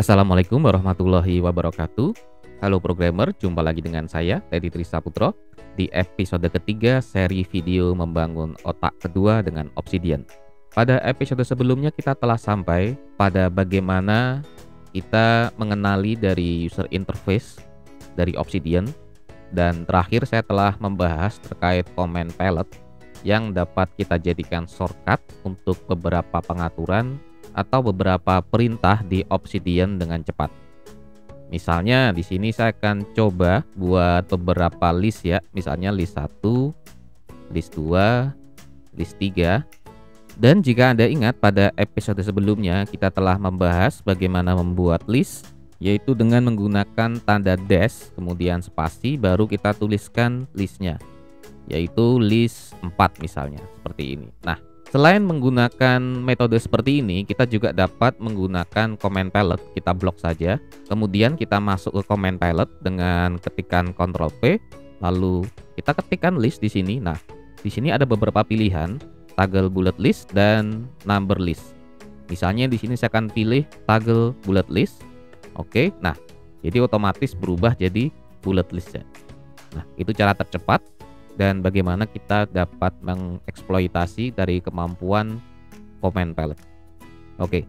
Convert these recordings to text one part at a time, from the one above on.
Assalamualaikum warahmatullahi wabarakatuh. Halo programmer, jumpa lagi dengan saya, Teddy Trisaputro, di episode ketiga seri video membangun otak kedua dengan Obsidian. Pada episode sebelumnya kita telah sampai pada bagaimana kita mengenali dari user interface dari Obsidian, dan terakhir saya telah membahas terkait command palette yang dapat kita jadikan shortcut untuk beberapa pengaturan atau beberapa perintah di Obsidian dengan cepat. Misalnya di sini saya akan coba buat beberapa list ya, misalnya list 1, list 2, list 3. Dan jika Anda ingat pada episode sebelumnya kita telah membahas bagaimana membuat list, yaitu dengan menggunakan tanda dash kemudian spasi baru kita tuliskan listnya, yaitu list 4 misalnya seperti ini. Nah, selain menggunakan metode seperti ini, kita juga dapat menggunakan command palette. Kita blok saja, kemudian kita masuk ke command palette dengan ketikan Ctrl P, lalu kita ketikkan list di sini. Nah, di sini ada beberapa pilihan, toggle bullet list dan number list. Misalnya di sini saya akan pilih toggle bullet list. Oke, nah jadi otomatis berubah jadi bullet list ya. Nah, itu cara tercepat dan bagaimana kita dapat mengeksploitasi dari kemampuan command palette. Oke,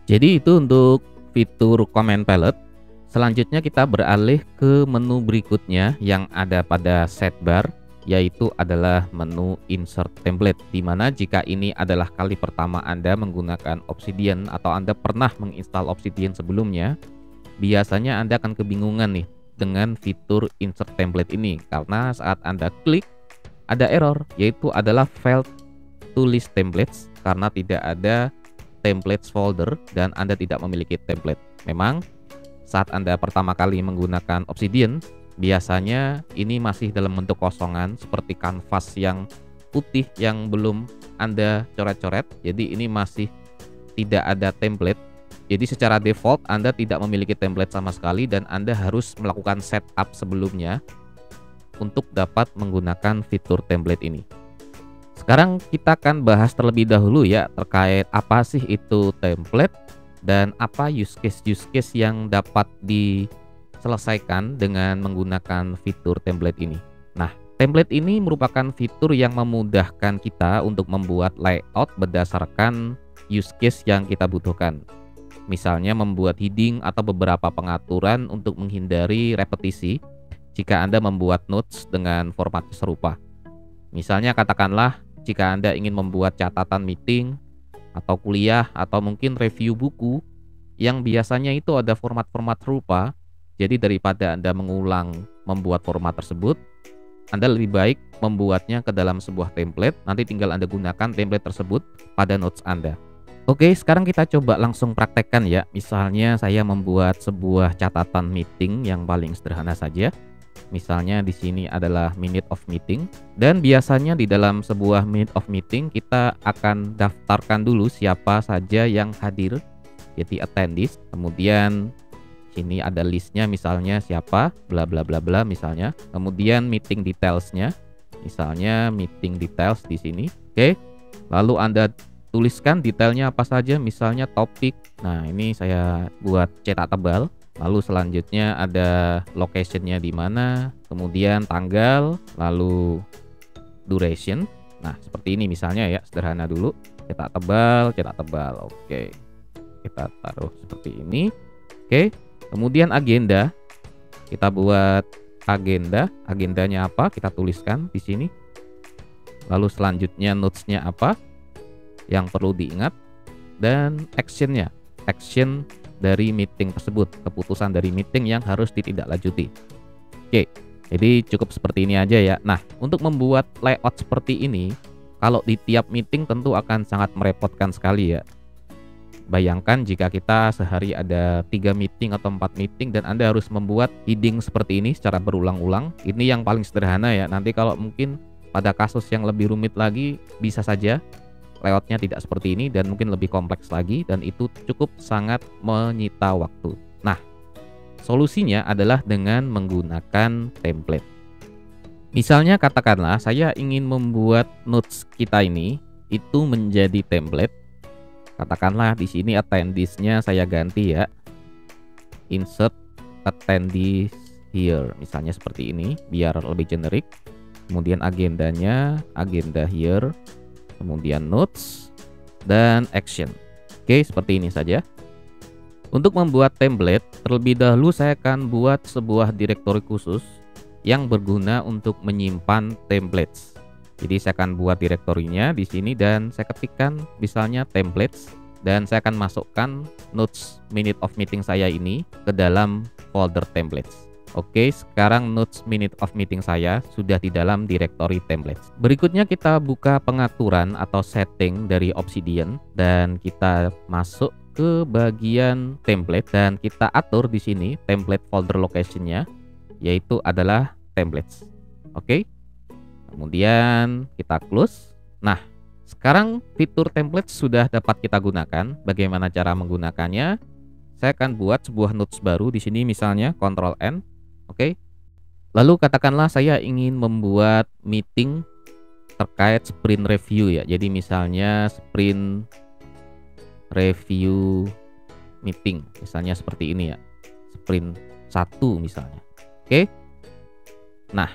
jadi itu untuk fitur command palette. Selanjutnya kita beralih ke menu berikutnya yang ada pada sidebar, yaitu adalah menu insert template, dimana jika ini adalah kali pertama Anda menggunakan Obsidian atau Anda pernah menginstal Obsidian sebelumnya, biasanya Anda akan kebingungan nih dengan fitur insert template ini, karena saat Anda klik ada error, yaitu adalah failed to list templates, karena tidak ada templates folder dan Anda tidak memiliki template. Memang saat Anda pertama kali menggunakan Obsidian, biasanya ini masih dalam bentuk kosongan seperti kanvas yang putih yang belum Anda coret-coret, jadi ini masih tidak ada template. Jadi secara default Anda tidak memiliki template sama sekali dan Anda harus melakukan setup sebelumnya untuk dapat menggunakan fitur template ini. Sekarang kita akan bahas terlebih dahulu ya terkait apa sih itu template dan apa use case yang dapat diselesaikan dengan menggunakan fitur template ini. Nah, template ini merupakan fitur yang memudahkan kita untuk membuat layout berdasarkan use case yang kita butuhkan. Misalnya membuat heading atau beberapa pengaturan untuk menghindari repetisi jika Anda membuat notes dengan format serupa. Misalnya katakanlah jika Anda ingin membuat catatan meeting atau kuliah atau mungkin review buku yang biasanya itu ada format-format serupa, jadi daripada Anda mengulang membuat format tersebut, Anda lebih baik membuatnya ke dalam sebuah template, nanti tinggal Anda gunakan template tersebut pada notes Anda. Oke, sekarang kita coba langsung praktekkan ya. Misalnya saya membuat sebuah catatan meeting yang paling sederhana saja. Misalnya di sini adalah minute of meeting, dan biasanya di dalam sebuah minute of meeting kita akan daftarkan dulu siapa saja yang hadir, jadi attendees. Kemudian sini ada listnya, misalnya siapa, bla bla bla bla misalnya. Kemudian meeting detailsnya, misalnya meeting details di sini. Oke, lalu Anda tuliskan detailnya apa saja, misalnya topik. Nah, ini saya buat cetak tebal. Lalu selanjutnya ada locationnya di mana, kemudian tanggal, lalu duration. Nah, seperti ini misalnya ya, sederhana dulu. Cetak tebal, cetak tebal. Oke, kita taruh seperti ini. Oke, kemudian agenda. Kita buat agenda. Agendanya apa? Kita tuliskan di sini. Lalu selanjutnya notesnya apa yang perlu diingat, dan actionnya, action dari meeting tersebut, keputusan dari meeting yang harus ditindaklanjuti. Oke, jadi cukup seperti ini aja ya. Nah, untuk membuat layout seperti ini, kalau di tiap meeting tentu akan sangat merepotkan sekali ya. Bayangkan jika kita sehari ada 3 meeting atau 4 meeting dan Anda harus membuat heading seperti ini secara berulang-ulang. Ini yang paling sederhana ya. Nanti kalau mungkin pada kasus yang lebih rumit lagi, bisa saja layoutnya tidak seperti ini dan mungkin lebih kompleks lagi, dan itu cukup sangat menyita waktu. Nah, solusinya adalah dengan menggunakan template. Misalnya katakanlah saya ingin membuat notes kita ini itu menjadi template. Katakanlah di sini attendees-nya saya ganti ya. insert attendees here, misalnya seperti ini biar lebih generik. Kemudian agendanya, agenda here, kemudian notes dan action. Oke, seperti ini saja. Untuk membuat template, terlebih dahulu saya akan buat sebuah direktori khusus yang berguna untuk menyimpan templates. Jadi saya akan buat direktorinya di sini dan saya ketikkan misalnya templates dan saya akan masukkan notes minute of meeting saya ini ke dalam folder templates. Oke, sekarang notes minute of meeting saya sudah di dalam direktori templates. Berikutnya kita buka pengaturan atau setting dari Obsidian dan kita masuk ke bagian template dan kita atur di sini template folder location-nya yaitu adalah templates. Oke. Kemudian kita close. Nah, sekarang fitur template sudah dapat kita gunakan. Bagaimana cara menggunakannya? Saya akan buat sebuah notes baru di sini misalnya Ctrl N. Oke. Lalu katakanlah saya ingin membuat meeting terkait sprint review ya. Jadi misalnya sprint review meeting misalnya seperti ini ya. Sprint 1 misalnya. Oke. Nah,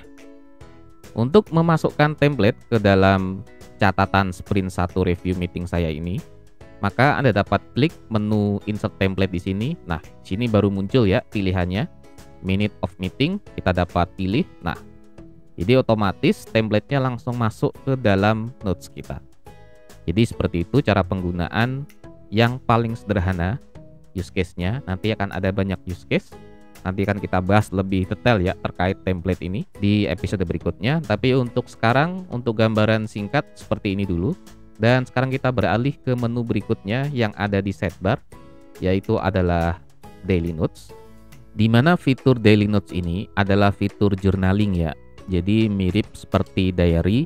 untuk memasukkan template ke dalam catatan sprint 1 review meeting saya ini, maka Anda dapat klik menu insert template di sini. Nah, sini baru muncul ya pilihannya. Minute of meeting kita dapat pilih. Nah, jadi otomatis templatenya langsung masuk ke dalam notes kita. Jadi seperti itu cara penggunaan yang paling sederhana use case-nya. Nanti akan ada banyak use case. Nanti akan kita bahas lebih detail ya terkait template ini di episode berikutnya. Tapi untuk sekarang, untuk gambaran singkat seperti ini dulu. Dan sekarang kita beralih ke menu berikutnya yang ada di sidebar, yaitu adalah Daily Notes. Di mana fitur Daily Notes ini adalah fitur journaling ya. Jadi mirip seperti diary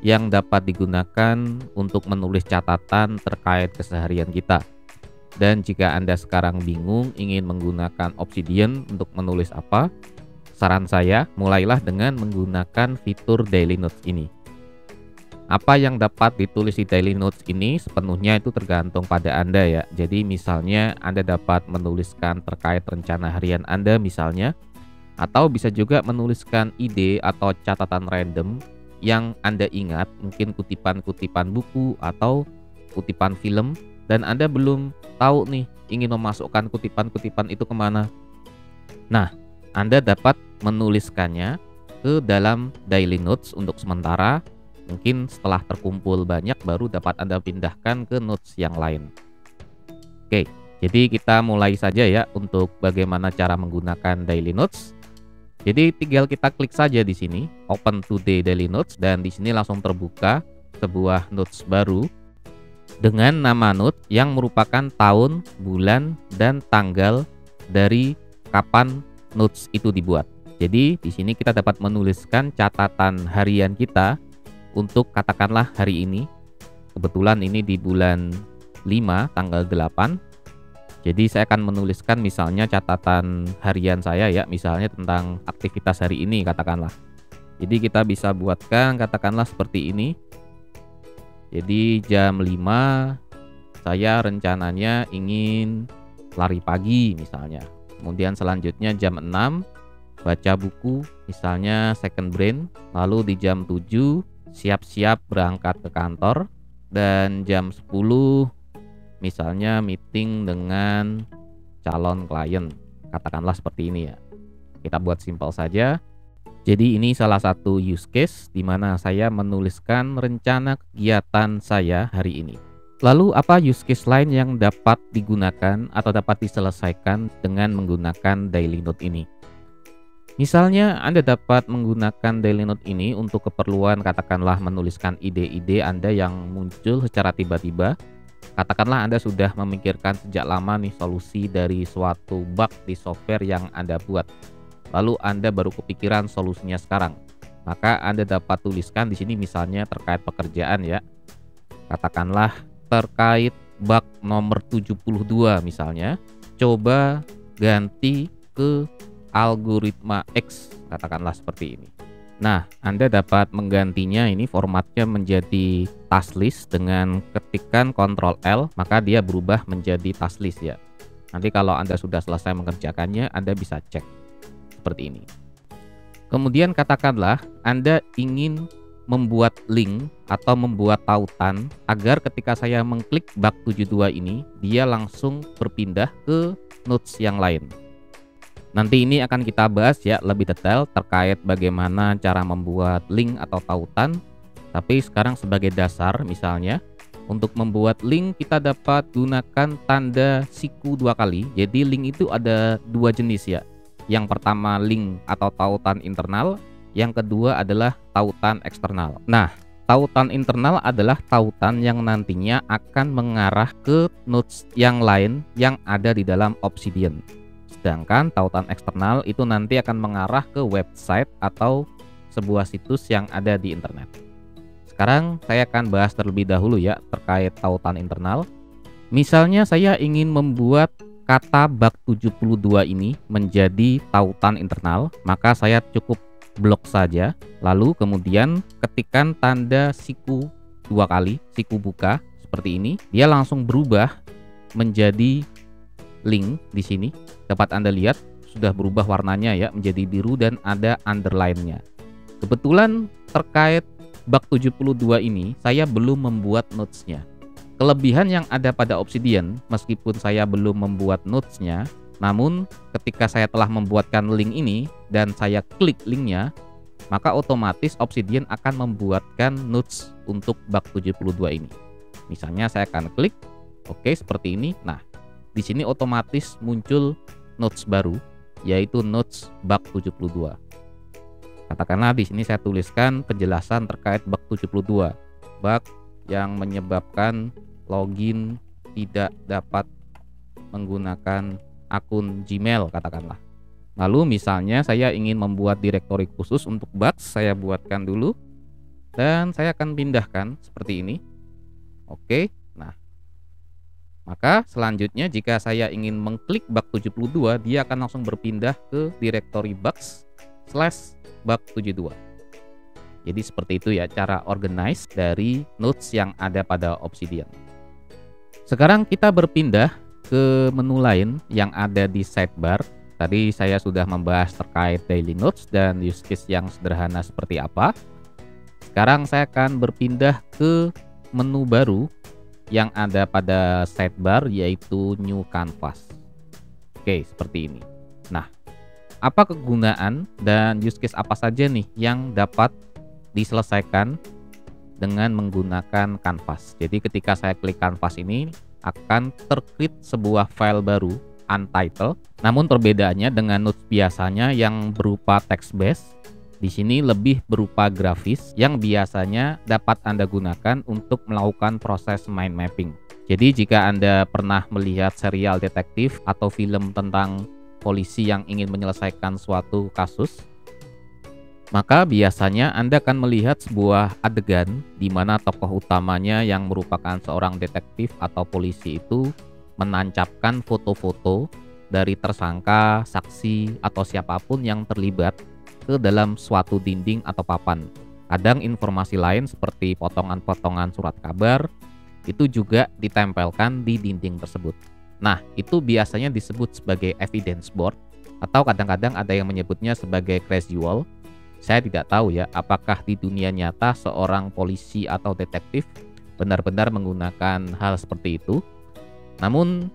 yang dapat digunakan untuk menulis catatan terkait keseharian kita. Dan jika Anda sekarang bingung ingin menggunakan Obsidian untuk menulis apa, saran saya mulailah dengan menggunakan fitur Daily Notes ini. Apa yang dapat ditulis di Daily Notes ini sepenuhnya itu tergantung pada Anda ya. Jadi misalnya Anda dapat menuliskan terkait rencana harian Anda misalnya, atau bisa juga menuliskan ide atau catatan random yang Anda ingat, mungkin kutipan-kutipan buku atau kutipan film, dan Anda belum tahu nih ingin memasukkan kutipan-kutipan itu kemana. Nah, Anda dapat menuliskannya ke dalam Daily Notes untuk sementara. Mungkin setelah terkumpul banyak baru dapat Anda pindahkan ke notes yang lain. Oke, jadi kita mulai saja ya untuk bagaimana cara menggunakan Daily Notes. Jadi tinggal kita klik saja di sini Open Today Daily Notes dan di sini langsung terbuka sebuah notes baru dengan nama note yang merupakan tahun, bulan, dan tanggal dari kapan notes itu dibuat. Jadi di sini kita dapat menuliskan catatan harian kita untuk katakanlah hari ini. Kebetulan ini di bulan 5 tanggal 8. Jadi saya akan menuliskan misalnya catatan harian saya ya, misalnya tentang aktivitas hari ini katakanlah. Jadi kita bisa buatkan katakanlah seperti ini. Jadi jam 5 saya rencananya ingin lari pagi misalnya. Kemudian selanjutnya jam 6 baca buku misalnya Second Brain. Lalu di jam 7 siap-siap berangkat ke kantor, dan jam 10 misalnya meeting dengan calon klien, katakanlah seperti ini ya. Kita buat simpel saja. Jadi ini salah satu use case di mana saya menuliskan rencana kegiatan saya hari ini. Lalu apa use case lain yang dapat digunakan atau dapat diselesaikan dengan menggunakan Daily Note ini? Misalnya Anda dapat menggunakan Daily Note ini untuk keperluan katakanlah menuliskan ide-ide Anda yang muncul secara tiba-tiba. Katakanlah Anda sudah memikirkan sejak lama nih solusi dari suatu bug di software yang Anda buat. Lalu Anda baru kepikiran solusinya sekarang. Maka Anda dapat tuliskan di sini misalnya terkait pekerjaan ya. Katakanlah terkait bug nomor 72 misalnya. Coba ganti ke algoritma X, katakanlah seperti ini. Nah, Anda dapat menggantinya, ini formatnya menjadi task list dengan ketikan Ctrl L, maka dia berubah menjadi task list ya. Nanti kalau Anda sudah selesai mengerjakannya, Anda bisa cek seperti ini. Kemudian katakanlah Anda ingin membuat link atau membuat tautan agar ketika saya mengklik bug 72 ini, dia langsung berpindah ke notes yang lain. Nanti ini akan kita bahas ya lebih detail terkait bagaimana cara membuat link atau tautan. Tapi sekarang sebagai dasar, misalnya untuk membuat link kita dapat gunakan tanda siku 2 kali. Jadi link itu ada 2 jenis ya. Yang pertama link atau tautan internal, yang kedua adalah tautan eksternal. Nah, tautan internal adalah tautan yang nantinya akan mengarah ke nodes yang lain yang ada di dalam Obsidian. Sedangkan tautan eksternal itu nanti akan mengarah ke website atau sebuah situs yang ada di internet. Sekarang saya akan bahas terlebih dahulu ya terkait tautan internal. Misalnya saya ingin membuat kata bug 72 ini menjadi tautan internal, maka saya cukup blok saja. Lalu kemudian ketikkan tanda siku 2 kali, siku buka seperti ini. Dia langsung berubah menjadi link di sini. Dapat Anda lihat sudah berubah warnanya ya menjadi biru dan ada underline-nya. Kebetulan terkait bug 72 ini saya belum membuat notes-nya. Kelebihan yang ada pada Obsidian, meskipun saya belum membuat notes-nya, namun ketika saya telah membuatkan link ini dan saya klik link-nya, maka otomatis Obsidian akan membuatkan notes untuk bug 72 ini. Misalnya saya akan klik, oke seperti ini. Nah, di sini otomatis muncul notes baru, yaitu notes bug 72. Katakanlah di sini saya tuliskan penjelasan terkait bug 72. Bug yang menyebabkan login tidak dapat menggunakan akun Gmail katakanlah. Lalu misalnya saya ingin membuat direktori khusus untuk bugs, saya buatkan dulu dan saya akan pindahkan seperti ini. Oke. Nah, maka selanjutnya jika saya ingin mengklik bug 72, dia akan langsung berpindah ke direktori bugs/bug 72. Jadi seperti itu ya cara organize dari notes yang ada pada Obsidian. Sekarang kita berpindah ke menu lain yang ada di sidebar. Tadi saya sudah membahas terkait daily notes dan use case yang sederhana seperti apa. Sekarang saya akan berpindah ke menu baru yang ada pada sidebar, yaitu New Canvas. Oke, seperti ini. Nah, apa kegunaan dan use case apa saja nih yang dapat diselesaikan dengan menggunakan Canvas? Jadi ketika saya klik Canvas ini akan tercreate sebuah file baru untitled. Namun perbedaannya dengan notes biasanya yang berupa text based, di sini lebih berupa grafis yang biasanya dapat Anda gunakan untuk melakukan proses mind mapping. Jadi jika Anda pernah melihat serial detektif atau film tentang polisi yang ingin menyelesaikan suatu kasus, maka biasanya Anda akan melihat sebuah adegan di mana tokoh utamanya yang merupakan seorang detektif atau polisi itu menancapkan foto-foto dari tersangka, saksi, atau siapapun yang terlibat ke dalam suatu dinding atau papan. Kadang informasi lain seperti potongan-potongan surat kabar itu juga ditempelkan di dinding tersebut. Nah, itu biasanya disebut sebagai evidence board atau kadang-kadang ada yang menyebutnya sebagai crazy wall. Saya tidak tahu ya apakah di dunia nyata seorang polisi atau detektif benar-benar menggunakan hal seperti itu. Namun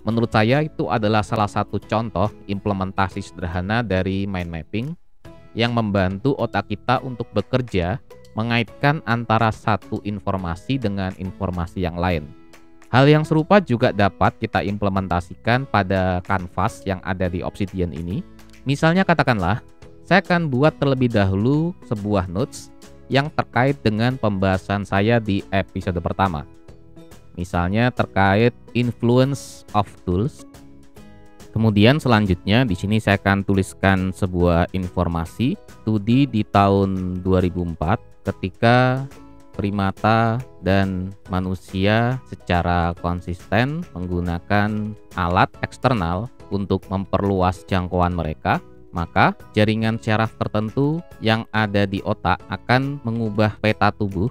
menurut saya itu adalah salah satu contoh implementasi sederhana dari mind mapping yang membantu otak kita untuk bekerja mengaitkan antara satu informasi dengan informasi yang lain. Hal yang serupa juga dapat kita implementasikan pada Canvas yang ada di Obsidian ini. Misalnya katakanlah, saya akan buat terlebih dahulu sebuah notes yang terkait dengan pembahasan saya di episode pertama. Misalnya terkait influence of tools. Kemudian selanjutnya di sini saya akan tuliskan sebuah informasi. Studi di tahun 2004 ketika primata dan manusia secara konsisten menggunakan alat eksternal untuk memperluas jangkauan mereka, maka jaringan syaraf tertentu yang ada di otak akan mengubah peta tubuh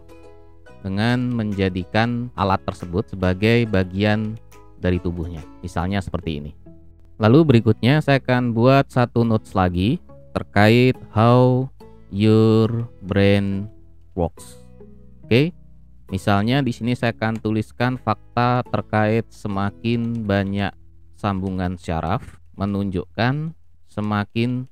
dengan menjadikan alat tersebut sebagai bagian dari tubuhnya. Misalnya seperti ini. Lalu berikutnya saya akan buat satu notes lagi terkait how your brain works. Oke. Misalnya di sini saya akan tuliskan fakta terkait semakin banyak sambungan syaraf menunjukkan semakin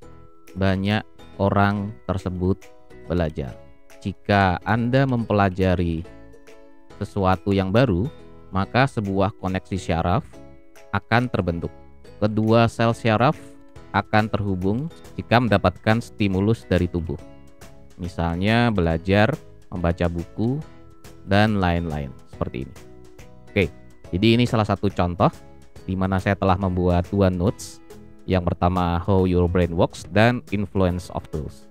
banyak orang tersebut belajar. Jika Anda mempelajari sesuatu yang baru, maka sebuah koneksi syaraf akan terbentuk. Kedua sel syaraf akan terhubung jika mendapatkan stimulus dari tubuh. Misalnya belajar, membaca buku, dan lain-lain seperti ini. Oke, jadi ini salah satu contoh di mana saya telah membuat dua notes. Yang pertama how your brain works dan influence of tools.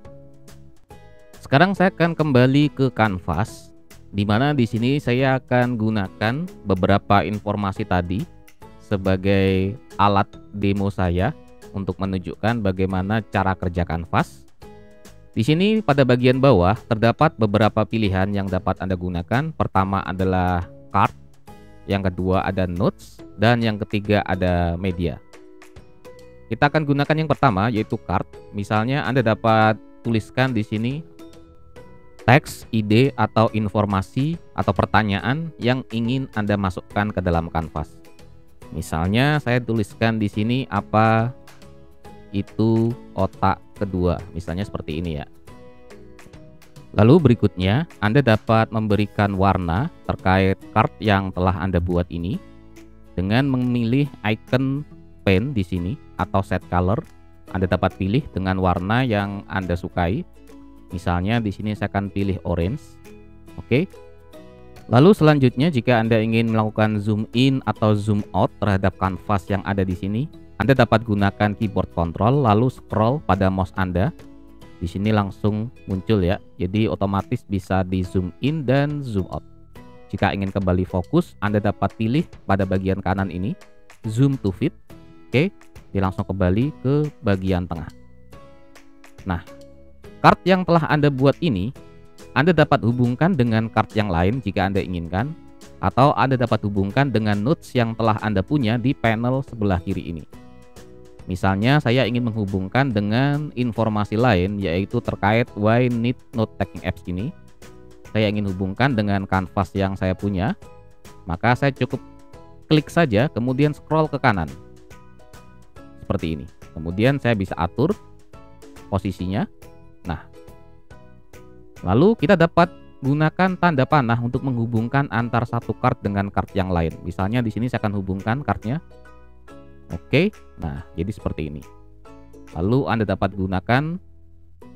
Sekarang saya akan kembali ke kanvas, di mana di sini saya akan gunakan beberapa informasi tadi sebagai alat demo saya untuk menunjukkan bagaimana cara kerja kanvas. Di sini pada bagian bawah terdapat beberapa pilihan yang dapat Anda gunakan. Pertama adalah card, yang kedua ada notes, dan yang ketiga ada media. Kita akan gunakan yang pertama yaitu card. Misalnya Anda dapat tuliskan di sini teks, ide atau informasi atau pertanyaan yang ingin Anda masukkan ke dalam kanvas. Misalnya saya tuliskan di sini apa itu otak kedua, misalnya seperti ini ya. Lalu berikutnya Anda dapat memberikan warna terkait card yang telah Anda buat ini dengan memilih icon pen di sini atau set color. Anda dapat pilih dengan warna yang Anda sukai. Misalnya di sini saya akan pilih orange. Oke. Lalu selanjutnya jika Anda ingin melakukan zoom in atau zoom out terhadap kanvas yang ada di sini, Anda dapat gunakan keyboard control lalu scroll pada mouse Anda. Di sini langsung muncul ya. Jadi otomatis bisa di zoom in dan zoom out. Jika ingin kembali fokus, Anda dapat pilih pada bagian kanan ini zoom to fit. Oke, dia langsung kembali ke bagian tengah. Nah, card yang telah Anda buat ini Anda dapat hubungkan dengan card yang lain jika Anda inginkan, atau Anda dapat hubungkan dengan notes yang telah Anda punya di panel sebelah kiri ini. Misalnya saya ingin menghubungkan dengan informasi lain yaitu terkait why need note taking apps ini. Saya ingin hubungkan dengan kanvas yang saya punya, maka saya cukup klik saja kemudian scroll ke kanan. Seperti ini. Kemudian saya bisa atur posisinya. Nah, lalu kita dapat gunakan tanda panah untuk menghubungkan antar satu card dengan card yang lain. Misalnya di sini saya akan hubungkan cardnya. Oke, nah jadi seperti ini. Lalu Anda dapat gunakan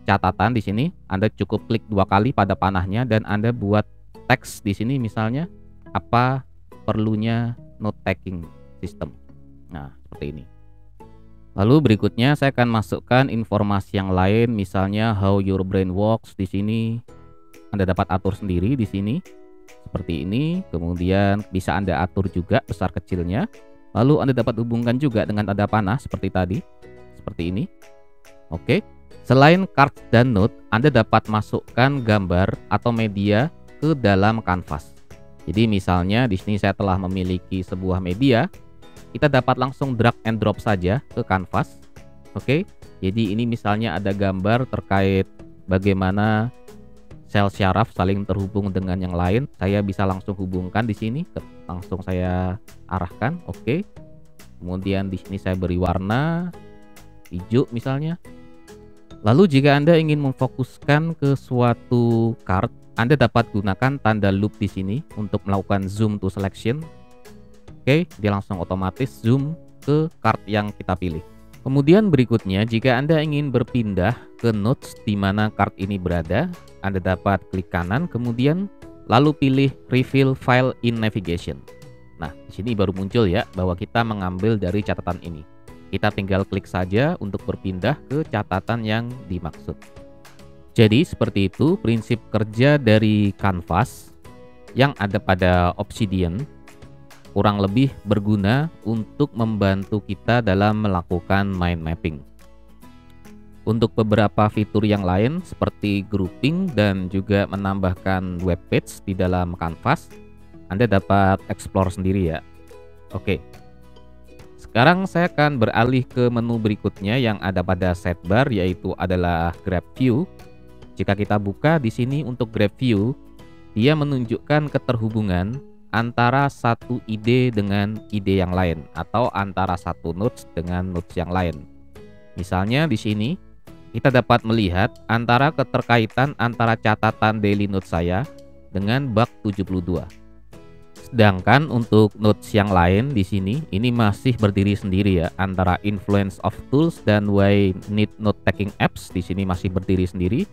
catatan di sini. Anda cukup klik 2 kali pada panahnya dan Anda buat teks di sini misalnya apa perlunya note taking system. Nah, seperti ini. Lalu berikutnya saya akan masukkan informasi yang lain, misalnya how your brain works di sini. Anda dapat atur sendiri di sini. Seperti ini. Kemudian bisa Anda atur juga besar kecilnya. Lalu Anda dapat hubungkan juga dengan tanda panah seperti tadi. Seperti ini. Oke. Selain card dan note, Anda dapat masukkan gambar atau media ke dalam kanvas. Jadi misalnya di sini saya telah memiliki sebuah media. Kita dapat langsung drag and drop saja ke kanvas. Oke. Jadi ini misalnya ada gambar terkait bagaimana sel syaraf saling terhubung dengan yang lain. Saya bisa langsung hubungkan di sini. Langsung saya arahkan. Oke. Kemudian di sini saya beri warna hijau misalnya. Lalu jika Anda ingin memfokuskan ke suatu card, Anda dapat gunakan tanda loop di sini untuk melakukan zoom to selection. Oke, dia langsung otomatis zoom ke card yang kita pilih. Kemudian berikutnya, jika Anda ingin berpindah ke notes di mana card ini berada, Anda dapat klik kanan, kemudian lalu pilih Reveal File in Navigation. Nah, di sini baru muncul ya bahwa kita mengambil dari catatan ini. Kita tinggal klik saja untuk berpindah ke catatan yang dimaksud. Jadi seperti itu prinsip kerja dari kanvas yang ada pada Obsidian. Kurang lebih berguna untuk membantu kita dalam melakukan mind mapping. Untuk beberapa fitur yang lain seperti grouping dan juga menambahkan web page di dalam kanvas, Anda dapat explore sendiri ya. Oke. Sekarang saya akan beralih ke menu berikutnya yang ada pada sidebar, yaitu adalah Grab View. Jika kita buka di sini untuk Grab View, dia menunjukkan keterhubungan antara satu ide dengan ide yang lain atau antara satu notes dengan notes yang lain. Misalnya di sini kita dapat melihat antara keterkaitan antara catatan daily notes saya dengan bug 72. Sedangkan untuk notes yang lain di sini ini masih berdiri sendiri ya, antara influence of tools dan why need note taking apps di sini masih berdiri sendiri.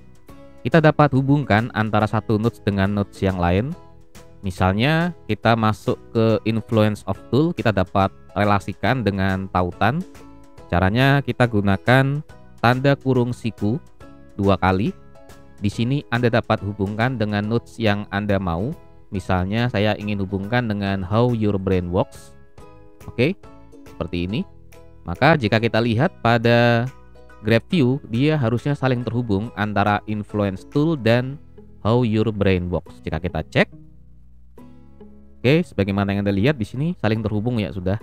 Kita dapat hubungkan antara satu notes dengan notes yang lain. Misalnya kita masuk ke influence of tool, kita dapat relasikan dengan tautan. Caranya kita gunakan tanda kurung siku 2 kali. Di sini Anda dapat hubungkan dengan notes yang Anda mau. Misalnya saya ingin hubungkan dengan how your brain works. Oke, seperti ini. Maka jika kita lihat pada Grab View, dia harusnya saling terhubung antara influence tool dan how your brain works. Jika kita cek, oke, sebagaimana yang Anda lihat di sini saling terhubung ya sudah.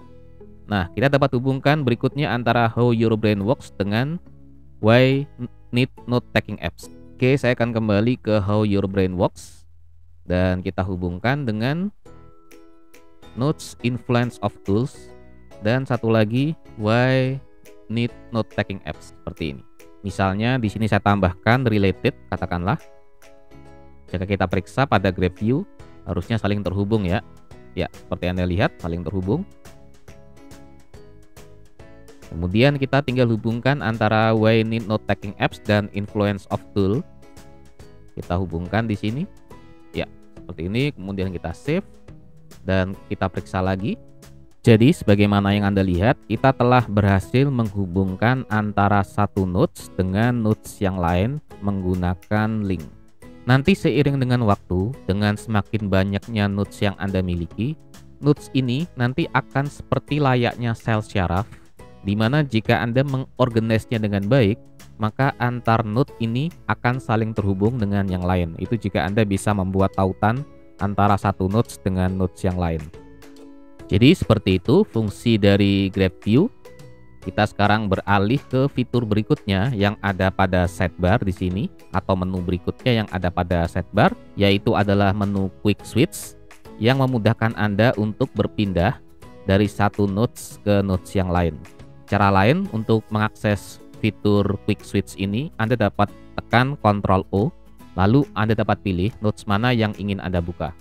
Nah, kita dapat hubungkan berikutnya antara how your brain works dengan why need note taking apps. Oke, saya akan kembali ke how your brain works dan kita hubungkan dengan notes influence of tools dan satu lagi why need note taking apps seperti ini. Misalnya di sini saya tambahkan related, katakanlah. Jika kita periksa pada Grab View harusnya saling terhubung ya. Ya, seperti Anda lihat saling terhubung. Kemudian kita tinggal hubungkan antara why need note taking apps dan influence of tool. Kita hubungkan di sini. Ya, seperti ini. Kemudian kita save dan kita periksa lagi. Jadi sebagaimana yang Anda lihat, kita telah berhasil menghubungkan antara satu notes dengan notes yang lain menggunakan link. Nanti seiring dengan waktu, dengan semakin banyaknya notes yang Anda miliki, notes ini nanti akan seperti layaknya sel syaraf, di mana jika Anda mengorganisnya dengan baik, maka antar note ini akan saling terhubung dengan yang lain. Itu jika Anda bisa membuat tautan antara satu notes dengan notes yang lain. Jadi seperti itu fungsi dari Grab View. Kita sekarang beralih ke fitur berikutnya yang ada pada sidebar di sini atau menu berikutnya yang ada pada sidebar, yaitu adalah menu Quick Switch yang memudahkan Anda untuk berpindah dari satu notes ke notes yang lain. Cara lain untuk mengakses fitur Quick Switch ini, Anda dapat tekan Ctrl O, lalu Anda dapat pilih notes mana yang ingin Anda buka.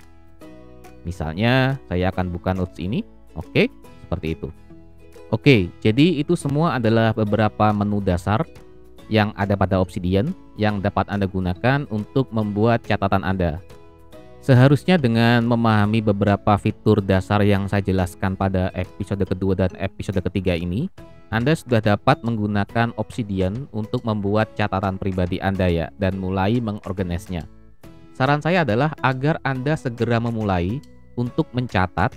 Misalnya saya akan buka notes ini. Oke, seperti itu. Oke, jadi itu semua adalah beberapa menu dasar yang ada pada Obsidian yang dapat Anda gunakan untuk membuat catatan Anda. Seharusnya dengan memahami beberapa fitur dasar yang saya jelaskan pada episode kedua dan episode ketiga ini, Anda sudah dapat menggunakan Obsidian untuk membuat catatan pribadi Anda ya, dan mulai mengorganisnya. Saran saya adalah agar Anda segera memulai untuk mencatat,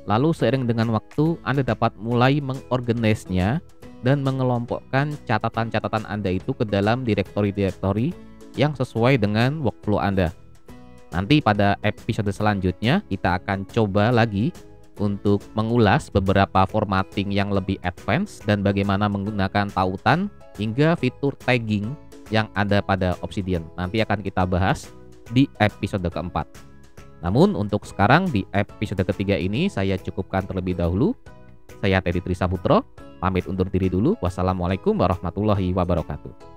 lalu seiring dengan waktu Anda dapat mulai mengorganisnya dan mengelompokkan catatan-catatan Anda itu ke dalam direktori-direktori yang sesuai dengan workflow Anda. Nanti pada episode selanjutnya kita akan coba lagi untuk mengulas beberapa formatting yang lebih advance dan bagaimana menggunakan tautan hingga fitur tagging yang ada pada Obsidian. Nanti akan kita bahas di episode keempat. Namun untuk sekarang di episode ketiga ini saya cukupkan terlebih dahulu. Saya Teddy Trisaputro, pamit undur diri dulu. Wassalamualaikum warahmatullahi wabarakatuh.